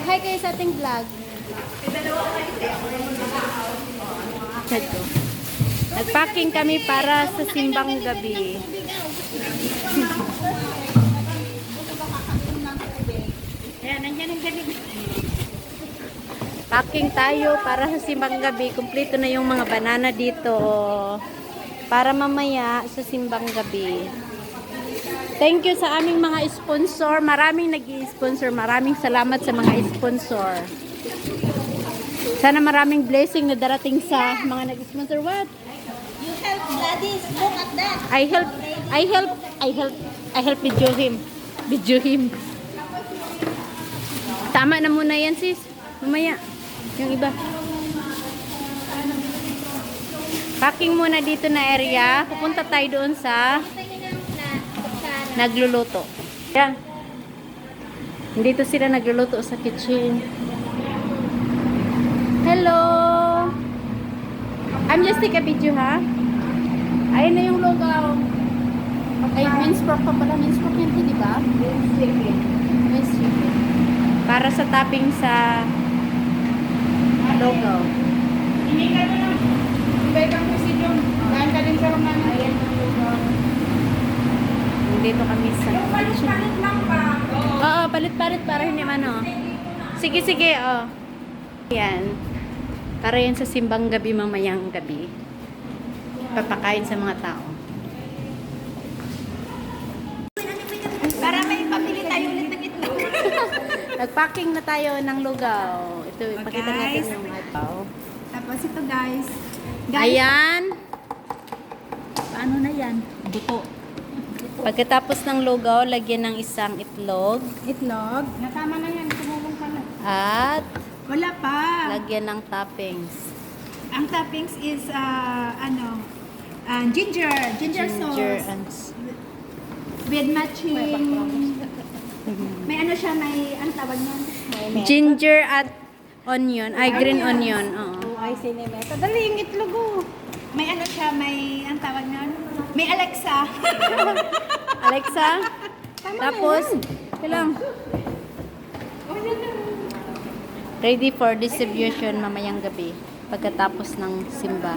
Mag-hi kayo sa ating vlog. Chat ko. Nagpacking kami para sa simbang gabi. Packing tayo para sa simbang gabi. Kumpleto na yung mga banana dito. Para mamaya sa simbang gabi. Thank you sa aming mga sponsor. Maraming nag-i-sponsor. Maraming salamat sa mga sponsor. Sana maraming blessing na darating sa mga nag-sponsor. What? You help Gladys. Look at that. I help video him. Video him. Tama na muna yan, sis. Mamaya. Yung iba. Packing muna dito na area. Pupunta tayo doon sa nagluluto. Yan. Dito sila nagluluto sa kitchen. Hello! I'm just take a video, ha? Ayun na yung lugaw. Ay, minced pork pa pala. Minced pork yan, di ba? Minced chicken. Minced chicken. Para sa topping sa lugaw. Hindi ka na lang. Ibay kang presidyon. Dahil ka din sa rumah. Ayan ang lugaw. Dito kami sa Yung palit-palit lang ba? Oo, palit-palit para hindi ano. Sige, sige, oh. Yan. Para yan sa simbang gabi mamayang gabi. Papakain sa mga tao. Para may pamili tayo ulit ng itlog. Nagpacking na tayo ng lugaw. Ito, ipakita natin yung lugaw. Tapos ito guys. Ayan. Paano na yan? Buto. Pagkatapos ng lugaw, lagyan ng isang itlog. Itlog. Natama na yan. Tumulong ka na. At Wala pa. lagyan ng toppings. Ang toppings is ginger. Ginger sauce. and With matching. May ano siya, may ang tawag niyan? ginger at onion. Ay, green onion. Oo. Ay, sinemeta. Dali yung itlog oh. May ano siya, may ang tawag niyan? May Alexa. Alexa. Tapos, kailang. Ready for distribution mamayang gabi pagkatapos ng simba.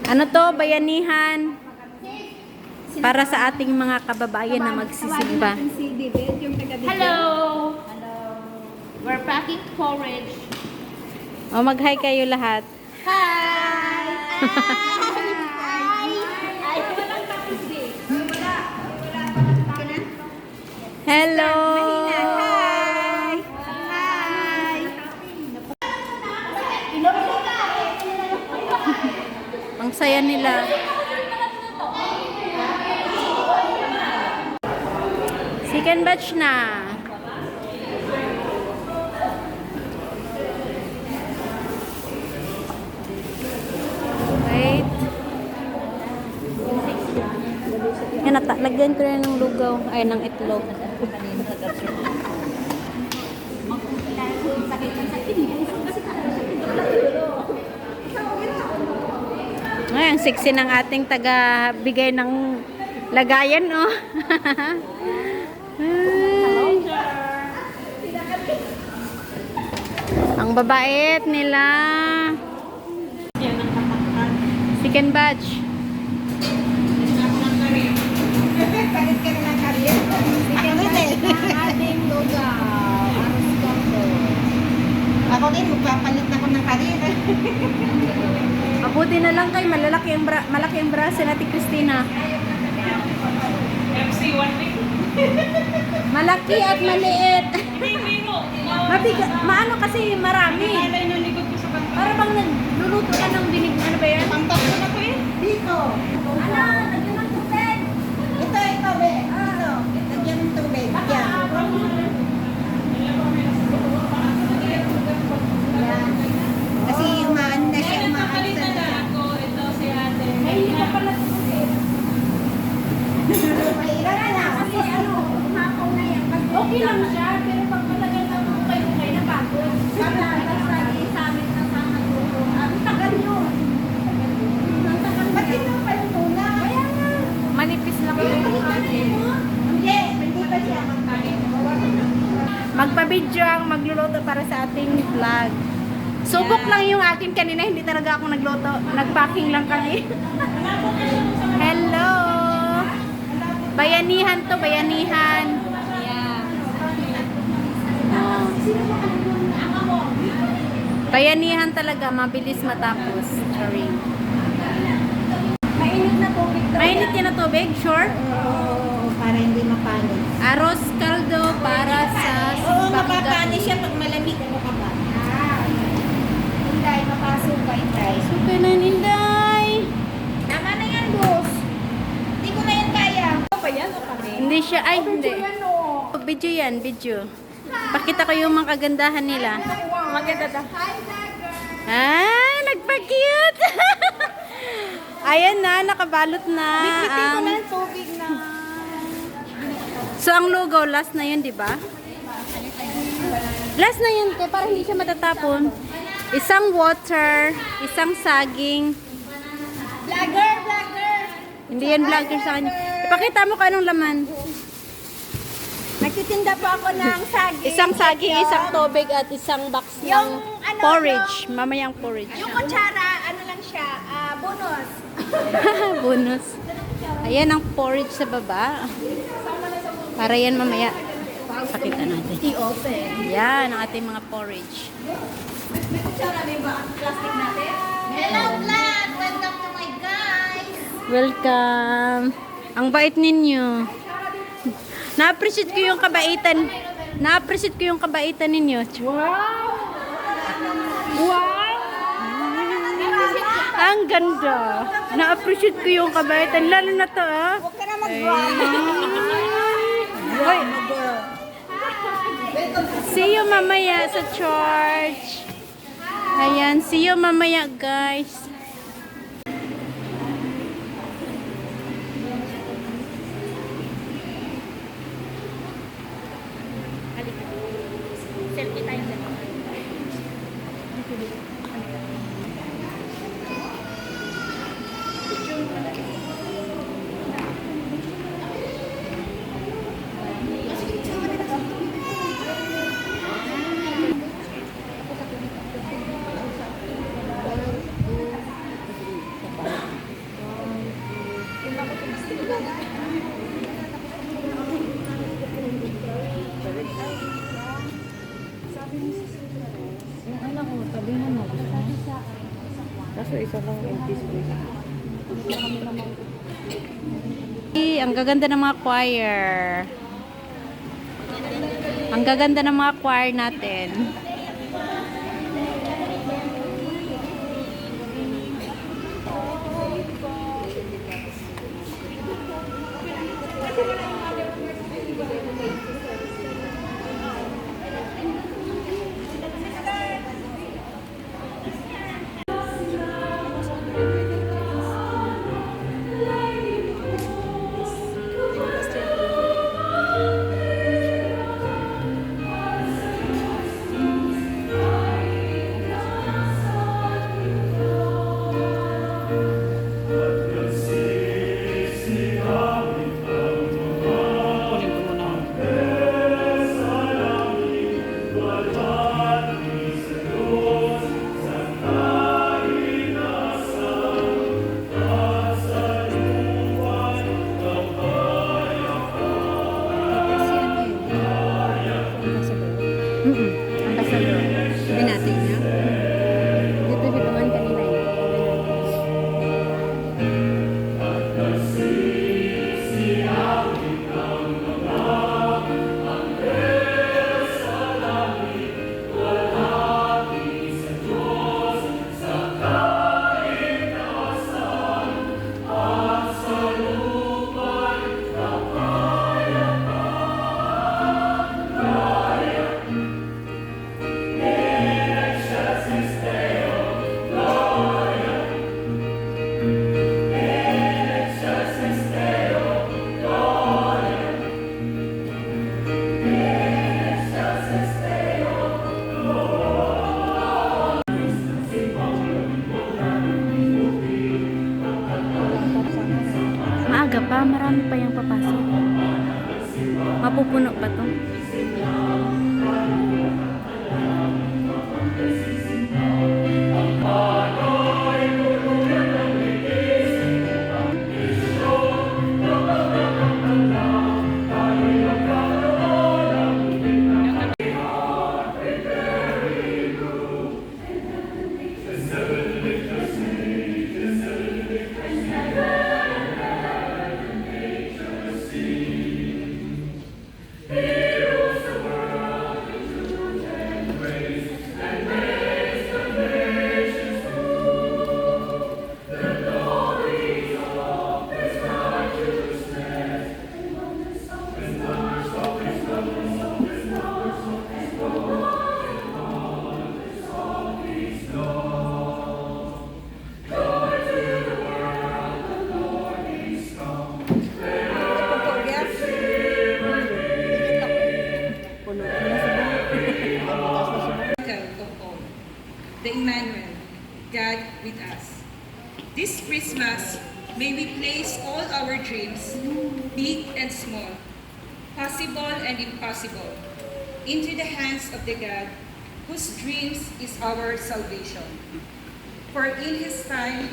Ano to? Bayanihan para sa ating mga kababayan na magsisimba. Si David, yung taga-video. Hello! Hello. We're packing porridge. O, mag-hi kayo lahat. Hi! Hello! Hi! Hi! Ang saya nila. Second batch na. Wait. Yan, lagyan ko na ng lugaw. Ay, ng itlog. Ay, ang sexy ng ating taga-bigay ng lagayan, oh. Ay. Ang babait nila. Second batch. Palit ka na ng career. Ating lugaw. Aros combo. Ako din, magpapalit na ako ng career. Mabuti na lang kay malaki ang braso natin Christina. MC 1 week. Malaki at maliit. Maano kasi marami. Alay ng likod ko sa bangka. Para bang nagluluto ka ng binig, ano ba yan? Pampasok na to eh. Dito. Ano? Lagyan ng tubig. Ito, be. Dito. Lagyan ng tubig. Yan. Yan. Kasi umaan na siya, umaan Napalitan sa... na ako. Ito si ate. Ay, hindi ka pala tubig. Mahirap na. Kasi ano, umapaw na yan. Okay lang siya, pero pag matagal na ukay-ukay na pagod. Basta lagi sa amin na sa nagluto. Ang tagal yun. Ang tagal Ba't yun. yun ang palutuna? Manipis lang yung Hindi pa siya. magpa-video ang magluluto para sa ating vlog. Subok lang yung akin kanina, hindi talaga ako nagluto. Nagpacking lang kami. Hello! Bayanihan to, bayanihan. Yeah. Oh. Bayanihan talaga, mabilis matapos. Sorry. Mainit na tubig to. Mainit yan na tubig, sure? Oo, para hindi mapanis. Arroz caldo para sa Oo, simbang mapapanis gabi. siya pag malamig. Ano ka ba? Inday, mapasok pa, Inday. Okay na yun, Inday. Tama na yan, boss. Hindi ko na yan kaya. Ano pa yan o kami? Hindi siya, ay hindi. Yan o. Video yan, video. Pakita ko yung mga kagandahan nila. Maganda daw. Hi, vlogger. Ah, nagpa-cute. Ayan na, nakabalot na. Bitbitin ko ang- na yung tubig na. So, ang logo, last na yun, di ba? Last na yun, para hindi siya matatapon. Isang water, isang saging. Vlogger, vlogger. Hindi yan vlogger sa kanya. Ipakita mo kung anong laman. Nagtitinda po ako ng saging. Isang saging, isang tubig, at isang box ng Yung ano, porridge. Mamayang porridge. Yung kutsara, ano lang siya, bonus. Bonus. Ayan ang porridge sa baba. Para yan mamaya. Pakita natin. I-open. Yan ang ating mga porridge. May kutsara, may ba ang plastic natin? Hello, vlog! Welcome to my guys! Welcome. Ang bait ninyo. Na-appreciate ko yung kabaitan. Na-appreciate ko yung kabaitan ninyo. Wow! Wow! Ang ganda. Na-appreciate ko yung kabaitan. Lalo na to, ah. Huwag ka na mag-wow! Hoy. See you mamaya sa church. Ayan, see you mamaya, guys. Selfie tayo dyan. Ang gaganda ng mga choir. Ang gaganda ng mga choir natin. Ambassador. Sabi natin niya. Dito bituan kanina eh. Maaga pa, marami pa yung papasok. Mapupuno pa to. Of all, the Emmanuel, God with us. This Christmas, may we place all our dreams, big and small, possible and impossible, into the hands of the God whose dreams is our salvation. For in His time,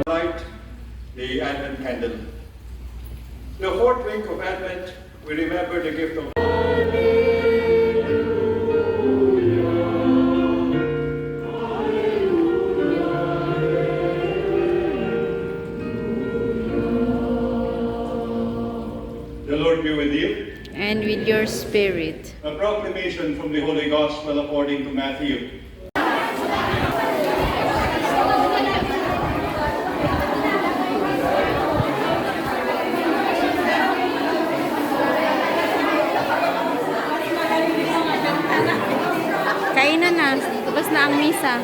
light the Advent candle. The fourth week of Advent, we remember the gift of the Lord be with you. And with your spirit. A proclamation from the Holy Gospel according to Matthew. Kainan na. Tapos na ang misa.